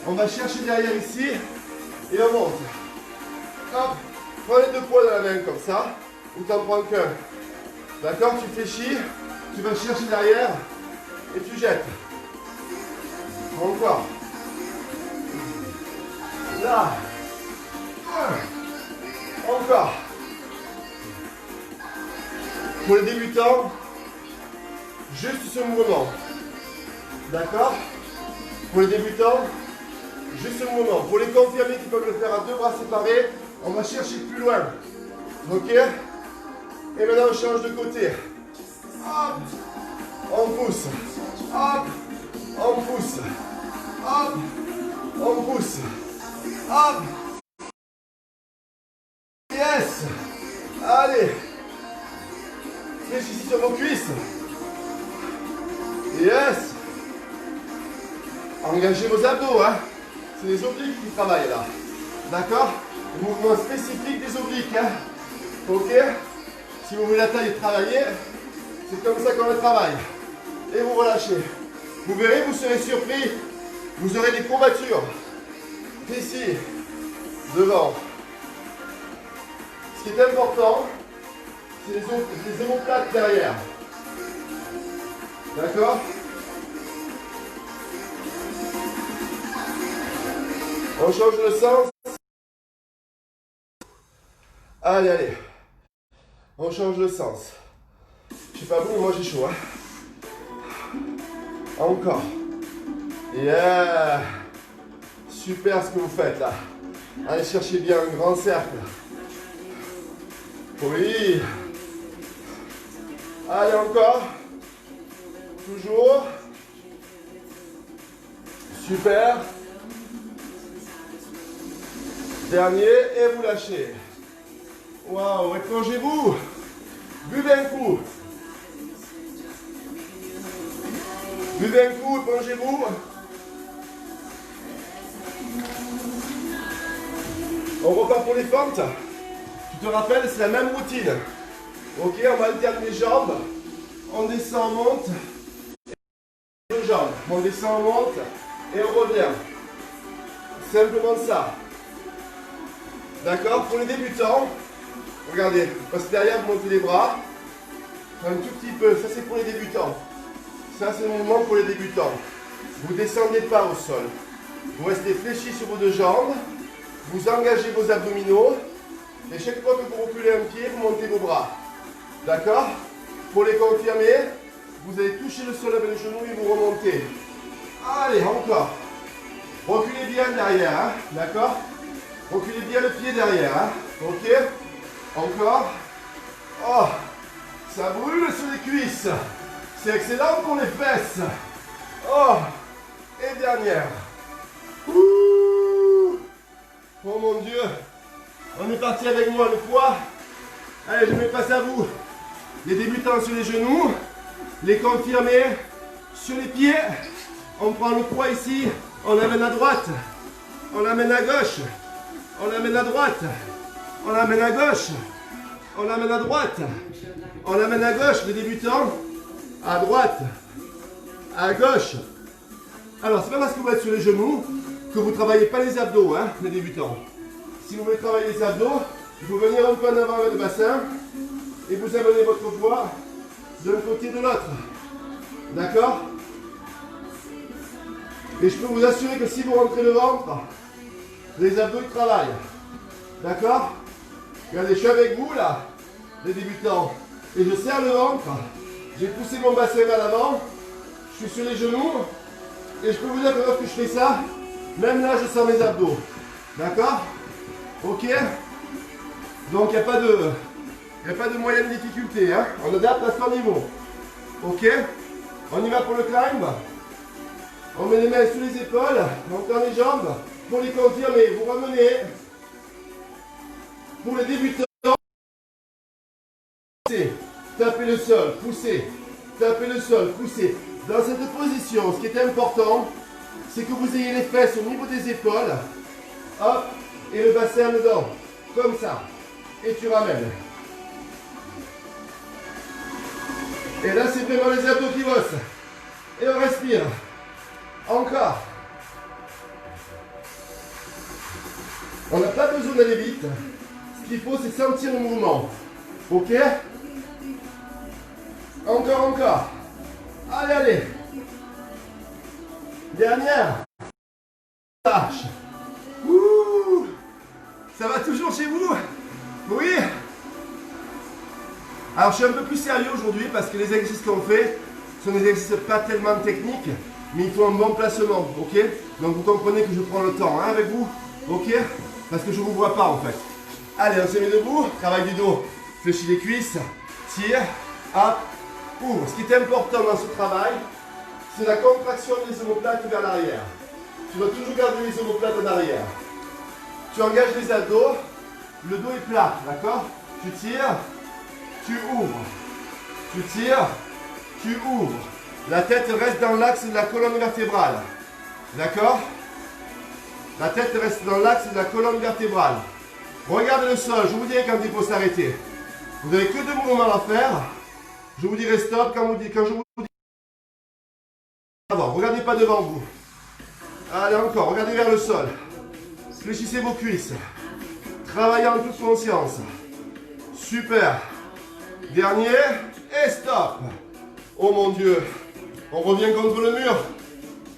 On va chercher derrière ici. Et on monte. Hop. Prends les deux poids dans la main comme ça. Ou t'en prends qu'un. D'accord? Tu fléchis. Tu vas chercher derrière. Et tu jettes. Encore. Là. Encore. Pour les débutants, juste ce mouvement. D'accord? Pour les débutants, juste ce mouvement. Pour les confirmés qui peuvent le faire à deux bras séparés, on va chercher plus loin. Ok? Et maintenant on change de côté. Hop. On pousse. Hop. On pousse. Hop. On pousse. Hop. Yes. Allez. Fléchissez sur vos cuisses. Yes. Engagez vos abdos. Hein. C'est les obliques qui travaillent là. D'accord? Mouvement spécifique des obliques. Hein. Ok? Si vous voulez la taille travailler, c'est comme ça qu'on le travaille. Et vous relâchez. Vous verrez, vous serez surpris. Vous aurez des courbatures. Ici, devant. Ce qui est important, c'est les omoplates derrière. D'accord? On change le sens. Allez, allez. On change le sens. Je sais pas vous, mais moi j'ai chaud. Hein? Encore. Yeah. Super ce que vous faites là. Allez chercher bien un grand cercle. Oui. Allez encore. Toujours. Super. Dernier et vous lâchez. Waouh, et plongez-vous. Buvez un coup. Buvez un coup, plongez-vous. On repart pour les fentes. Tu te rappelles, c'est la même routine. Ok, on va alterner les jambes. On descend, on monte. Et deux jambes. On descend, on monte. Et on revient. Simplement ça. D'accord? Pour les débutants, regardez, parce que derrière vous montez les bras. Un tout petit peu. Ça c'est pour les débutants. Ça c'est le mouvement pour les débutants. Vous ne descendez pas au sol. Vous restez fléchis sur vos deux jambes. Vous engagez vos abdominaux. Et chaque fois que vous reculez un pied, vous montez vos bras. D'accord? Pour les confirmer, vous allez toucher le sol avec le genou et vous remontez. Allez, encore. Reculez bien derrière. Hein? D'accord? Reculez bien le pied derrière. Hein? Ok? Encore. Oh, ça brûle sur les cuisses. C'est excellent pour les fesses. Oh, et dernière. Ouh. Oh mon Dieu. On est parti avec moi, le poids. Allez, je me passe à vous. Les débutants sur les genoux. Les confirmés sur les pieds. On prend le poids ici. On l'amène à droite. On l'amène à gauche. On l'amène à droite. On l'amène à gauche. On l'amène à droite. On l'amène à gauche, les débutants. À droite. À gauche. Alors, c'est pas parce que vous êtes sur les genoux que vous ne travaillez pas les abdos, hein, les débutants. Si vous voulez travailler les abdos, il faut venir un peu en avant avec le bassin et vous amenez votre poids d'un côté de l'autre. D'accord? Et je peux vous assurer que si vous rentrez le ventre, les abdos ils travaillent. D'accord? Regardez, je suis avec vous là, les débutants. Et je serre le ventre. J'ai poussé mon bassin vers l'avant. Je suis sur les genoux. Et je peux vous dire que lorsque je fais ça, même là je sens mes abdos. D'accord? Ok? Donc il n'y a pas de moyenne difficulté. Hein? On adapte à son niveau. Ok? On y va pour le climb. On met les mains sous les épaules. On tend les jambes. Pour les confirmer, vous ramenez. Pour les débutants, poussez. Tapez le sol, poussez. Tapez le sol, poussez. Dans cette position, ce qui est important, c'est que vous ayez les fesses au niveau des épaules. Hop, et le bassin dedans. Comme ça. Et tu ramènes. Et là, c'est vraiment les abdos qui bossent. Et on respire. Encore. On n'a pas besoin d'aller vite. Ce qu'il faut, c'est sentir le mouvement. Ok? Encore, encore. Allez, allez. Dernière. Lâche. Ouh. Ça va toujours chez vous? Oui. Alors, je suis un peu plus sérieux aujourd'hui parce que les exercices qu'on fait sont des exercices pas tellement techniques, mais il faut un bon placement. Ok? Donc, vous comprenez que je prends le temps hein, avec vous. Ok? Parce que je ne vous vois pas en fait. Allez, on se met debout. Travail du dos. Fléchis les cuisses. Tire. Hop. Ouvre. Ce qui est important dans ce travail, c'est la contraction des omoplates vers l'arrière. Tu dois toujours garder les omoplates en arrière. Tu engages les abdos. Le dos est plat. D'accord? Tu tires. Tu ouvres. Tu tires. Tu ouvres. La tête reste dans l'axe de la colonne vertébrale. D'accord? La tête reste dans l'axe de la colonne vertébrale. Regardez le sol. Je vous dirai quand il faut s'arrêter. Vous n'avez que 2 mouvements à faire. Je vous dirai stop quand je vous dis avant. Regardez pas devant vous. Allez encore. Regardez vers le sol. Fléchissez vos cuisses. Travaillez en toute conscience. Super. Dernier. Et stop. Oh mon Dieu. On revient contre le mur.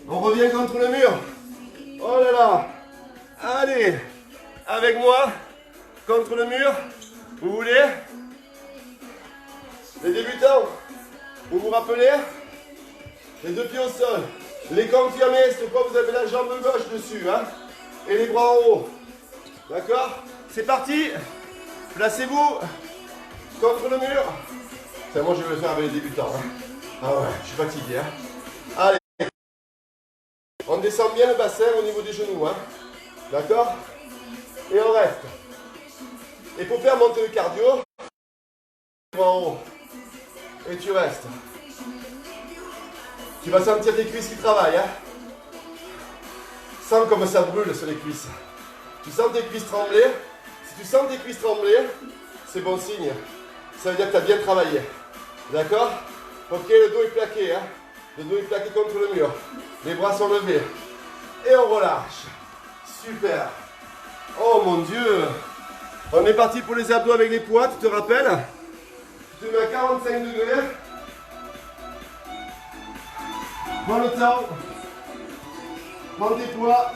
On revient contre le mur. Oh là là. Allez. Avec moi. Contre le mur. Vous voulez? Les débutants. Vous vous rappelez? Les 2 pieds au sol. Les confirmés. Cette fois, vous avez la jambe gauche dessus. Hein? Et les bras en haut. D'accord? C'est parti. Placez-vous. Contre le mur. C'est moi, je vais le faire avec les débutants. Hein? Ah ouais, je suis fatigué. Hein? Allez. On descend bien le bassin au niveau des genoux. Hein? D'accord? Et on reste. Et pour faire monter le cardio, en haut. Et tu restes. Tu vas sentir tes cuisses qui travaillent. Hein? Sens comme ça brûle sur les cuisses. Tu sens tes cuisses trembler. Si tu sens tes cuisses trembler, c'est bon signe. Ça veut dire que tu as bien travaillé. D'accord? Ok, le dos est plaqué. Hein? Le dos est plaqué contre le mur. Les bras sont levés. Et on relâche. Super. Oh mon Dieu. On est parti pour les abdos avec les poids, tu te rappelles? Tu te mets à 45 degrés. Prends le temps. Prends tes poids.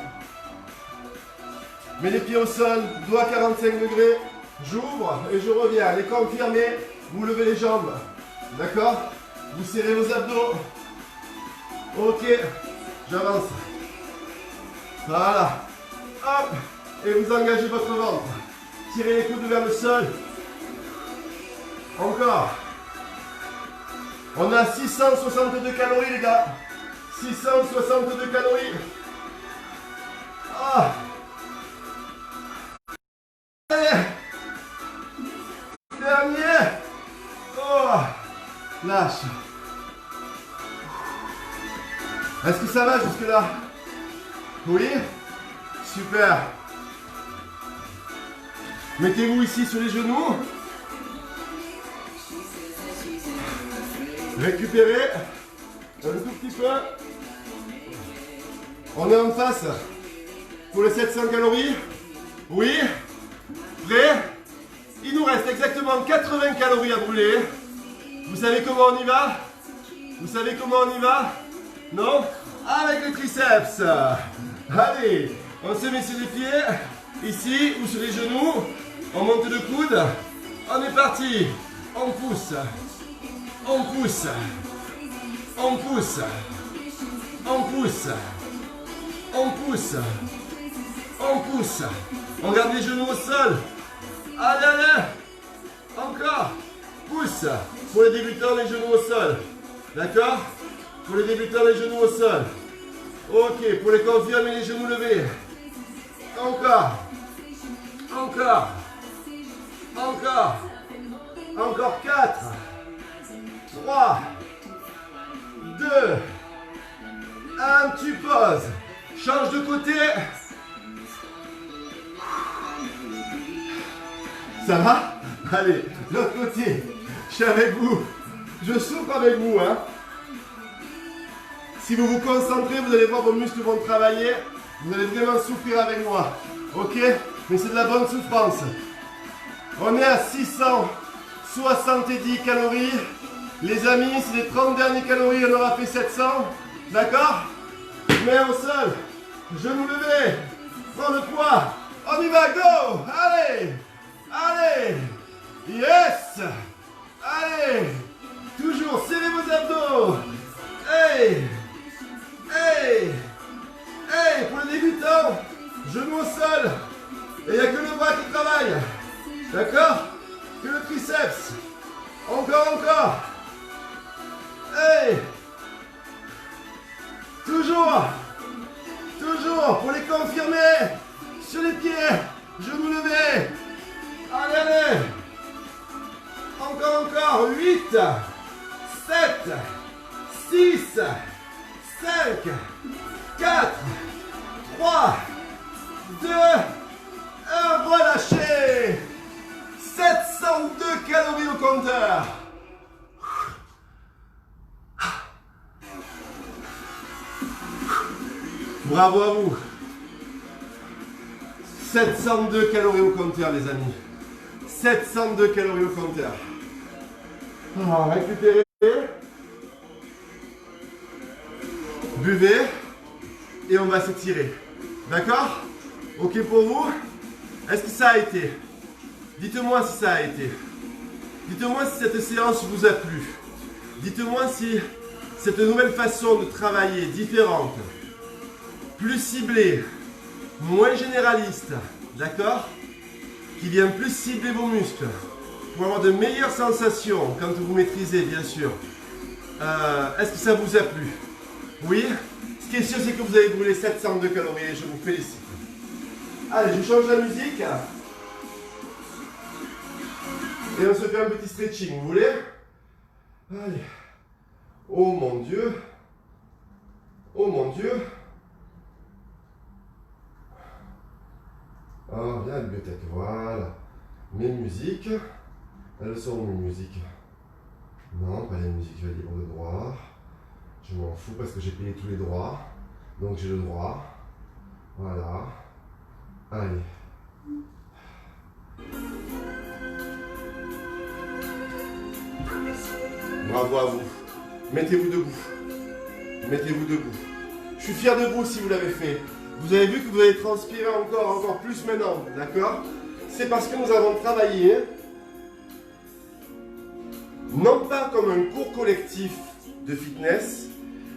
Mets les pieds au sol, dos à 45 degrés. J'ouvre et je reviens. Les confirmés, vous levez les jambes. D'accord? Vous serrez vos abdos. Ok. J'avance. Voilà. Hop. Et vous engagez votre ventre. Tirez les coudes vers le sol. Encore. On a 662 calories, les gars. 662 calories. Ah. Allez. Dernier. Oh. Lâche. Est-ce que ça va jusque-là? Oui? Super. Mettez-vous ici sur les genoux. Récupérez un tout petit peu. On est en face pour les 700 calories. Oui. Prêt? Il nous reste exactement 80 calories à brûler. Vous savez comment on y va? Vous savez comment on y va? Non? Avec les triceps. Allez, on se met sur les pieds, ici ou sur les genoux. On monte le coude. On est parti. On pousse. On pousse. On pousse. On pousse. On pousse. On pousse. On garde les genoux au sol. Allez, allez. Encore. Pousse. Pour les débutants, les genoux au sol. D'accord? Pour les débutants, les genoux au sol. Ok. Pour les confirmés, les genoux levés. Encore. Encore. Encore. Encore 4. 3. 2. 1. Tu poses. Change de côté. Ça va? Allez, l'autre côté. Je suis avec vous. Je souffre avec vous. Hein. Si vous vous concentrez, vous allez voir vos muscles vont travailler. Vous allez vraiment souffrir avec moi. Ok? Mais c'est de la bonne souffrance. On est à 670 calories. Les amis, c'est les 30 dernières calories, on aura fait 700. D'accord? Main au sol. Genoux levés. Prends le poids. On y va, go! Allez! Allez! Yes! Allez! Toujours, serrez vos abdos. Hey! Hey! Hey! Pour les débutants, genoux au sol. Et il n'y a que le bras qui travaille. D'accord? Que le triceps. Encore, encore. Hey! Toujours. Toujours. Pour les confirmer. Sur les pieds. Genoux levés. Allez, allez. Encore, encore. 8. 7. 6. 5. 4. 3. 2. 1. Relâchez. 702 calories au compteur. Bravo à vous. 702 calories au compteur, les amis. 702 calories au compteur. Alors, récupérez. Buvez. Et on va s'étirer. D'accord? Ok pour vous? Est-ce que ça a été? Dites-moi si ça a été. Dites-moi si cette séance vous a plu. Dites-moi si cette nouvelle façon de travailler différente, plus ciblée, moins généraliste, d'accord? Qui vient plus cibler vos muscles pour avoir de meilleures sensations quand vous maîtrisez, bien sûr. Est-ce que ça vous a plu? Oui? Ce qui est sûr, c'est que vous avez brûlé 702 calories et je vous félicite. Allez, je change la musique. Et on se fait un petit stretching, vous voulez? Allez. Oh mon Dieu. Oh mon Dieu. Ah, bien la bibliothèque, voilà. Mes musiques. Elles sont où mes musiques? Non, pas les musiques, je vais libre de droit. Je m'en fous parce que j'ai payé tous les droits. Donc j'ai le droit. Voilà. Allez. Bravo à vous. Mettez-vous debout. Mettez-vous debout. Je suis fier de vous si vous l'avez fait. Vous avez vu que vous allez transpirer encore plus maintenant. D'accord? C'est parce que nous avons travaillé, non pas comme un cours collectif de fitness,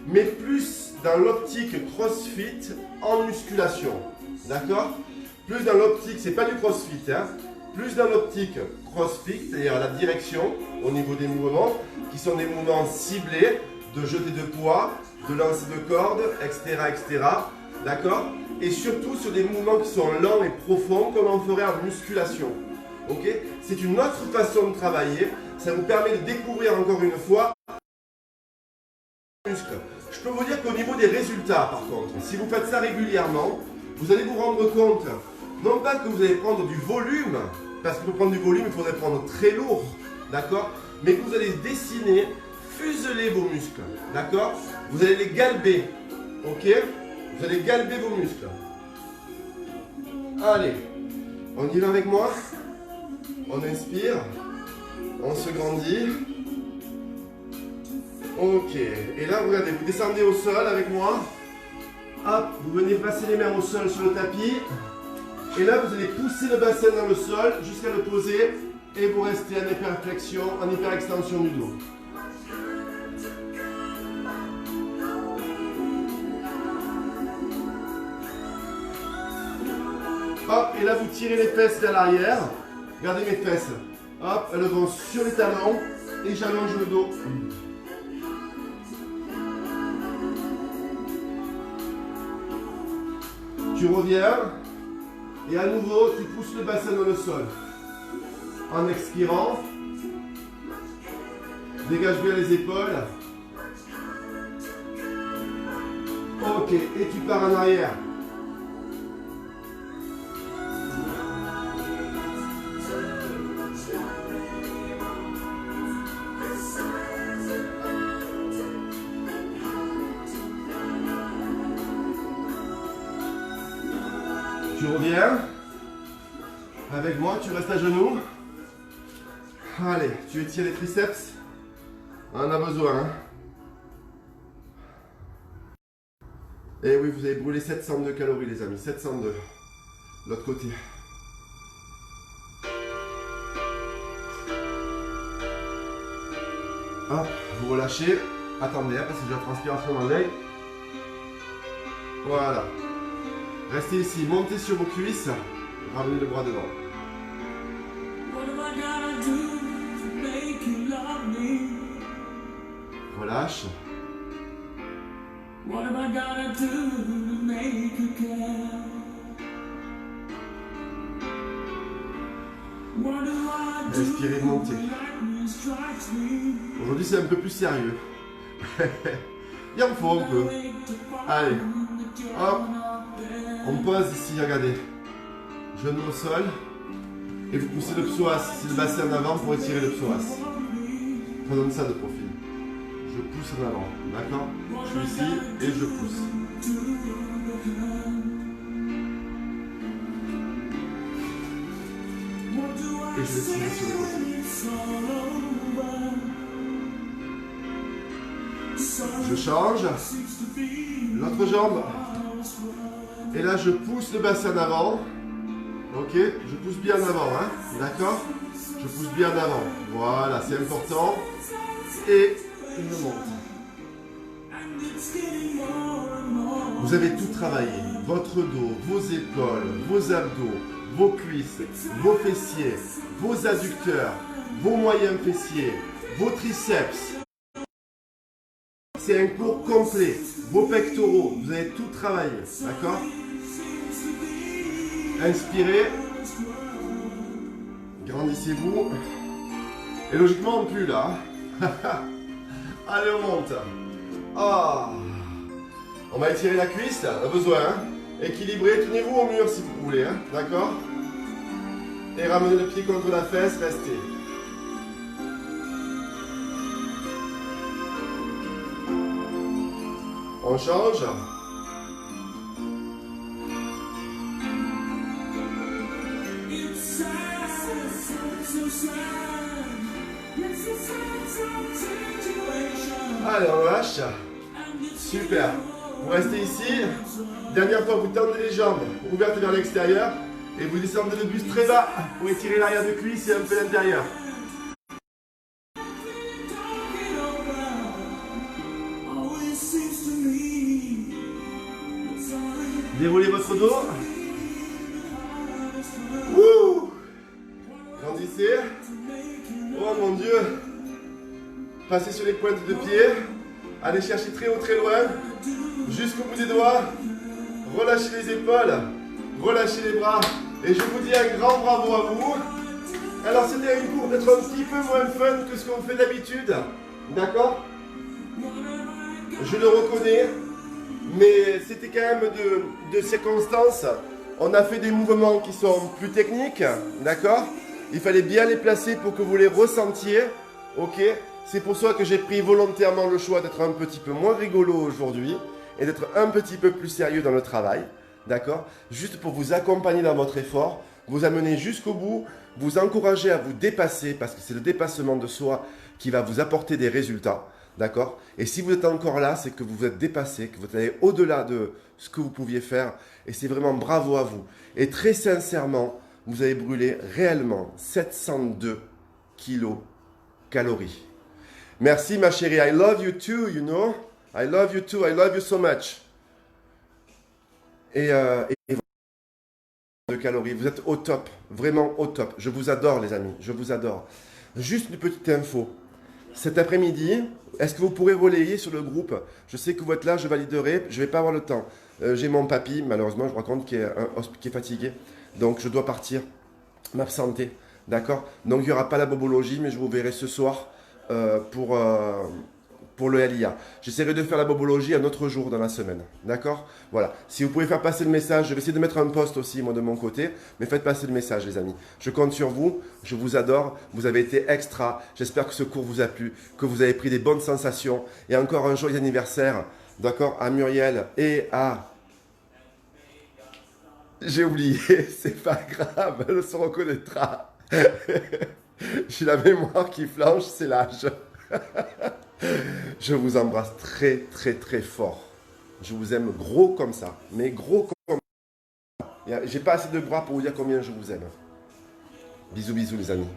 mais plus dans l'optique CrossFit en musculation. D'accord? Plus dans l'optique, c'est pas du CrossFit, hein? Plus dans l'optique CrossFit, c'est-à-dire la direction au niveau des mouvements, qui sont des mouvements ciblés, de jeter de poids, de lancer de cordes, etc. etc. D'accord? Et surtout sur des mouvements qui sont lents et profonds, comme on ferait en musculation. Ok? C'est une autre façon de travailler. Ça vous permet de découvrir encore une fois les muscles. Je peux vous dire qu'au niveau des résultats, par contre, si vous faites ça régulièrement, vous allez vous rendre compte, non pas que vous allez prendre du volume, parce que pour prendre du volume, il faudrait prendre très lourd, d'accord? Mais que vous allez dessiner, fuseler vos muscles, d'accord? Vous allez les galber, ok? Vous allez galber vos muscles. Allez, on y va avec moi. On inspire, on se grandit. Ok, et là, regardez, vous descendez au sol avec moi. Hop, vous venez passer les mains au sol sur le tapis. Et là, vous allez pousser le bassin dans le sol jusqu'à le poser. Et vous restez en hyperflexion, en hyperextension du dos. là, vous tirez les fesses vers l'arrière. Regardez mes fesses. Hop, elles vont sur les talons et j'allonge le dos. Tu reviens et à nouveau, tu pousses le bassin dans le sol. En expirant, dégage bien les épaules. Ok, et tu pars en arrière. Tu reviens. Avec moi, tu restes à genoux. Allez, tu étires les triceps. On en a besoin. Hein. Et oui, vous avez brûlé 702 calories, les amis. 702. L'autre côté. Hop, vous relâchez. Attendez, parce que j'ai la transpiration dans l'œil. Voilà. Restez ici, montez sur vos cuisses. Ramenez le bras devant. Relâche. Respirez, montez. Aujourd'hui, c'est un peu plus sérieux. Il en faut un peu. Allez. Hop. On pose ici, regardez. Genou au sol. Et vous poussez le psoas. C'est le bassin en avant pour étirer le psoas. Prenons ça de profil. Je pousse en avant. D'accord? Je suis ici et je pousse. Et je vais tirer sur le côté. Je change. L'autre jambe. Et là, je pousse le bassin en avant. Ok, je pousse bien en avant, hein, d'accord? Je pousse bien en avant. Voilà, c'est important. Et je monte. Vous avez tout travaillé. Votre dos, vos épaules, vos abdos, vos cuisses, vos fessiers, vos adducteurs, vos moyens fessiers, vos triceps. C'est un cours complet. Vos pectoraux, vous avez tout travaillé, d'accord? Inspirez. Grandissez-vous. Et logiquement, plus là. Allez, on monte. Ah. On va étirer la cuisse, on a besoin. Hein. Équilibrez, tenez-vous au mur si vous voulez, hein. D'accord? Et ramenez le pied contre la fesse, restez. On change. Allez, on lâche. Super. Vous restez ici. Dernière fois, vous tendez les jambes ouvertes vers l'extérieur et vous descendez le buste très bas pour étirer l'arrière de cuisse et un peu l'intérieur. Déroulez votre dos. Ouh. Grandissez. Oh mon Dieu. Passez sur les pointes de pied. Allez chercher très haut, très loin. Jusqu'au bout des doigts. Relâchez les épaules. Relâchez les bras. Et je vous dis un grand bravo à vous. Alors c'était un cours d'être un petit peu moins fun que ce qu'on fait d'habitude. D'accord? Je le reconnais. Mais c'était quand même de circonstances. On a fait des mouvements qui sont plus techniques, d'accord? Il fallait bien les placer pour que vous les ressentiez, ok? C'est pour ça que j'ai pris volontairement le choix d'être un petit peu moins rigolo aujourd'hui et d'être un petit peu plus sérieux dans le travail, d'accord? Juste pour vous accompagner dans votre effort, vous amener jusqu'au bout, vous encourager à vous dépasser parce que c'est le dépassement de soi qui va vous apporter des résultats. D'accord? Et si vous êtes encore là, c'est que vous vous êtes dépassé, que vous allez au-delà de ce que vous pouviez faire. Et c'est vraiment bravo à vous. Et très sincèrement, vous avez brûlé réellement 702 kilocalories. Merci ma chérie. I love you too, you know. I love you too. I love you so much. Et de calories. Vous êtes au top, vraiment au top. Je vous adore les amis, je vous adore. Juste une petite info. Cet après-midi, est-ce que vous pourrez relayer sur le groupe? Je sais que vous êtes là, je validerai, je vais pas avoir le temps. J'ai mon papy, malheureusement, je vous raconte, qui est fatigué. Donc je dois partir, m'absenter. D'accord? Donc il n'y aura pas la bobologie, mais je vous verrai ce soir pour le LIA. J'essaierai de faire la bobologie un autre jour dans la semaine. D'accord? Voilà. Si vous pouvez faire passer le message, je vais essayer de mettre un post aussi, moi, de mon côté. Mais faites passer le message, les amis. Je compte sur vous. Je vous adore. Vous avez été extra. J'espère que ce cours vous a plu, que vous avez pris des bonnes sensations. Et encore un joyeux anniversaire, d'accord, à Muriel et à... J'ai oublié, c'est pas grave, elle se reconnaîtra. J'ai la mémoire qui flanche, c'est l'âge. Je vous embrasse très très très fort. Je vous aime gros comme ça, mais gros comme ça. J'ai pas assez de bras pour vous dire combien je vous aime. Bisous bisous les amis.